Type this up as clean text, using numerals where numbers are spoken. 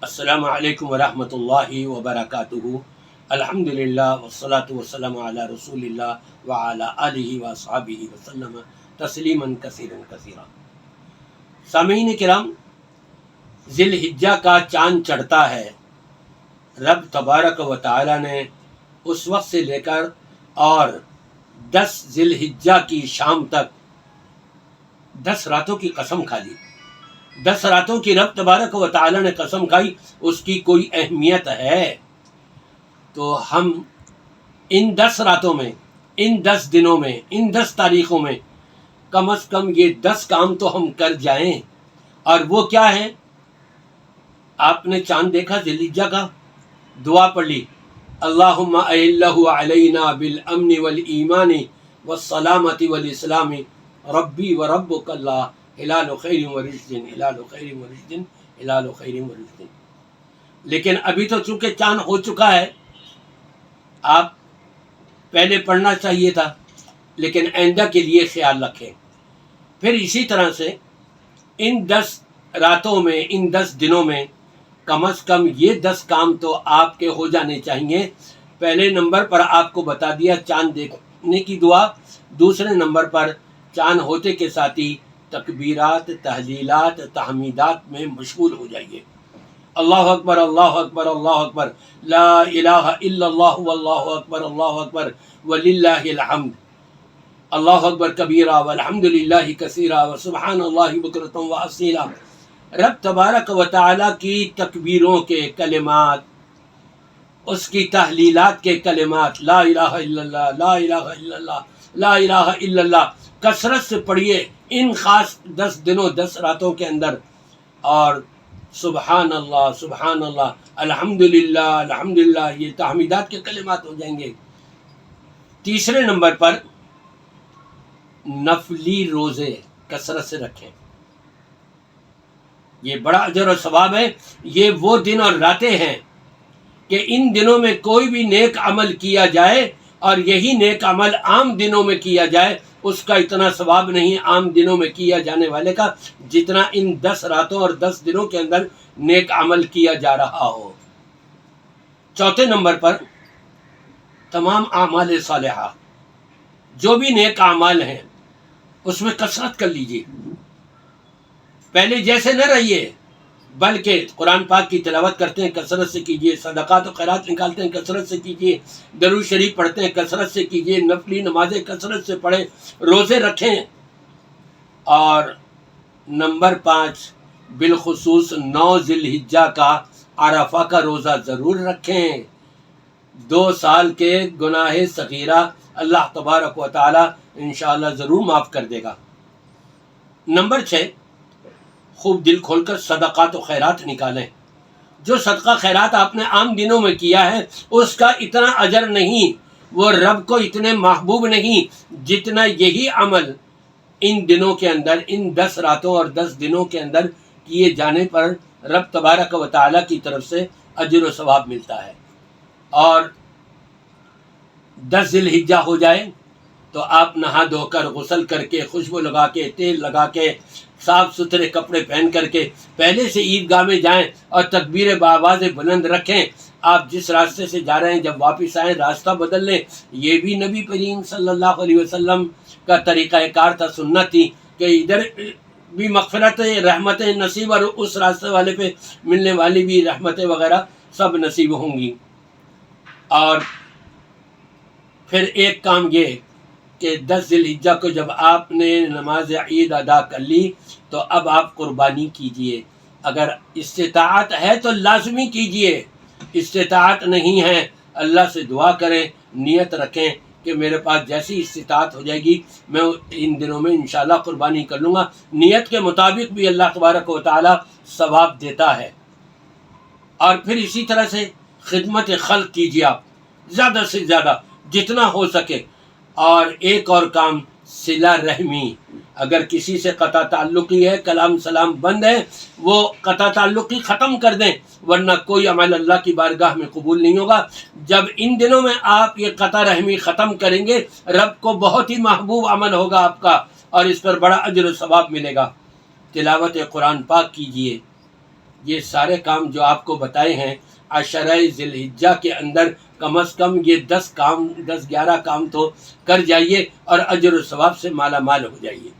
السلام علیکم ورحمۃ اللہ وبرکاتہ۔ الحمدللہ والصلاة والسلام علی رسول اللہ وعلی آلہ واصحابہ وسلم تسلیما کثیرا کثیرا۔ سامعین کرام، ذی الحجہ کا چاند چڑھتا ہے۔ رب تبارک و تعالی نے اس وقت سے لے کر اور 10 ذی الحجہ کی شام تک 10 راتوں کی قسم کھا لی۔ 10 راتوں کی رب تبارک و تعالی نے قسم کھائی، اس کی کوئی اہمیت ہے؟ تو ہم ان 10 راتوں میں، ان 10 دنوں میں، ان 10 تاریخوں میں کم از کم یہ 10 کام تو ہم کر جائیں۔ اور وہ کیا ہے؟ آپ نے چاند دیکھا ذی الحجہ کا، دعا پڑھ لی، اللہم اہلہ علینا بالامن والایمان والسلامت والاسلام ربی وربک اللہ ہلال خیر ورشد ہلال خیر ورشد ہلال خیر ورشد۔ لیکن ابھی تو چونکہ چاند ہو چکا ہے، آپ پہلے پڑھنا چاہیے تھا، لیکن آئندہ کے لیے خیال رکھیں۔ پھر اسی طرح سے ان 10 راتوں میں، ان 10 دنوں میں کم از کم یہ 10 کام تو آپ کے ہو جانے چاہیے۔ پہلے نمبر پر آپ کو بتا دیا چاند دیکھنے کی دعا، دوسرے نمبر پر چاند ہوتے کے ساتھ ہی تکبیرات، تحلیلات، تحمیدات میں مشغول ہو جائیے۔ اللہ اکبر، اللہ اکبر، اللہ اکبر، لا الہ الا اللہ واللہ اکبر، اللہ اکبر وللہ الحمد، اللہ اکبر کبیرہ والحمد للہ کثیرہ وسبحان اللہ بکرۃ واصیلا۔ رب تبارک و تعالی کی تکبیروں کے کلمات، اس کی تحلیلات کے کلمات، لا الہ الا اللہ، لا الہ الا اللہ، لا الہ الا اللہ، کثرت سے پڑھیے ان خاص 10 دنوں 10 راتوں کے اندر۔ اور سبحان اللہ، سبحان اللہ، الحمدللہ، الحمدللہ، یہ تحمیدات کے کلمات ہو جائیں گے۔ تیسرے نمبر پر نفلی روزے کثرت سے رکھیں، یہ بڑا اجر و ثواب ہے۔ یہ وہ دن اور راتیں ہیں کہ ان دنوں میں کوئی بھی نیک عمل کیا جائے اور یہی نیک عمل عام دنوں میں کیا جائے، اس کا اتنا ثواب نہیں عام دنوں میں کیا جانے والے کا، جتنا ان 10 راتوں اور 10 دنوں کے اندر نیک عمل کیا جا رہا ہو۔ چوتھے نمبر پر تمام اعمال صالحہ، جو بھی نیک اعمال ہیں اس میں کثرت کر لیجیے۔ پہلے جیسے نہ رہیے، بلکہ قرآن پاک کی تلاوت کرتے ہیں کثرت سے کیجیے، صدقات و خیرات نکالتے ہیں کثرت سے کیجیے، درود شریف پڑھتے ہیں کثرت سے کیجیے، نفلی نمازیں کثرت سے پڑھیں، روزے رکھیں۔ اور نمبر 5 بالخصوص 9 ذی الحجہ کا عرفہ کا روزہ ضرور رکھیں۔ 2 سال کے گناہ صغیرہ اللہ تبارک و تعالی انشاءاللہ ضرور معاف کر دے گا۔ نمبر 6 خوب دل کھول کر صدقات و خیرات نکالیں۔ جو صدقہ خیرات آپ نے عام دنوں میں کیا ہے اس کا اتنا اجر نہیں، وہ رب کو اتنے محبوب نہیں جتنا یہی عمل ان دنوں کے اندر، ان 10 راتوں اور 10 دنوں کے اندر کیے جانے پر رب تبارک و تعالی کی طرف سے اجر و ثواب ملتا ہے۔ اور 10 ذی الحجہ ہو جائے تو آپ نہا دھو کر، غسل کر کے، خوشبو لگا کے، تیل لگا کے، صاف ستھرے کپڑے پہن کر کے پہلے سے عیدگاہ میں جائیں اور تکبیر بآواز بلند رکھیں۔ آپ جس راستے سے جا رہے ہیں جب واپس آئیں راستہ بدل لیں۔ یہ بھی نبی کریم صلی اللہ علیہ وسلم کا طریقہ کار تھا، سنت تھی کہ ادھر بھی مغفرتیں، رحمتیں نصیب، اور اس راستے والے پہ ملنے والی بھی رحمتیں وغیرہ سب نصیب ہوں گی۔ اور پھر ایک کام یہ کہ 10 ذی الحجہ کو جب آپ نے نماز عید ادا کر لی تو اب آپ قربانی کیجئے۔ اگر استطاعت ہے تو لازمی کیجئے، استطاعت نہیں ہے اللہ سے دعا کریں، نیت رکھیں کہ میرے پاس جیسی استطاعت ہو جائے گی میں ان دنوں میں انشاءاللہ قربانی کر لوں گا۔ نیت کے مطابق بھی اللہ تبارک و تعالی ثواب دیتا ہے۔ اور پھر اسی طرح سے خدمت خلق کیجیے، آپ زیادہ سے زیادہ جتنا ہو سکے۔ اور ایک اور کام، صلہ رحمی، اگر کسی سے قطع تعلقی ہے، کلام سلام بند ہے، وہ قطع تعلقی ختم کر دیں، ورنہ کوئی عمل اللہ کی بارگاہ میں قبول نہیں ہوگا۔ جب ان دنوں میں آپ یہ قطع رحمی ختم کریں گے، رب کو بہت ہی محبوب عمل ہوگا آپ کا، اور اس پر بڑا اجر و ثواب ملے گا۔ تلاوت قرآن پاک کیجیے، یہ سارے کام جو آپ کو بتائے ہیں عشرہ ذی الحجہ کے اندر کم از کم یہ 10 11 کام تو کر جائیے اور اجر و ثواب سے مالا مال ہو جائیے۔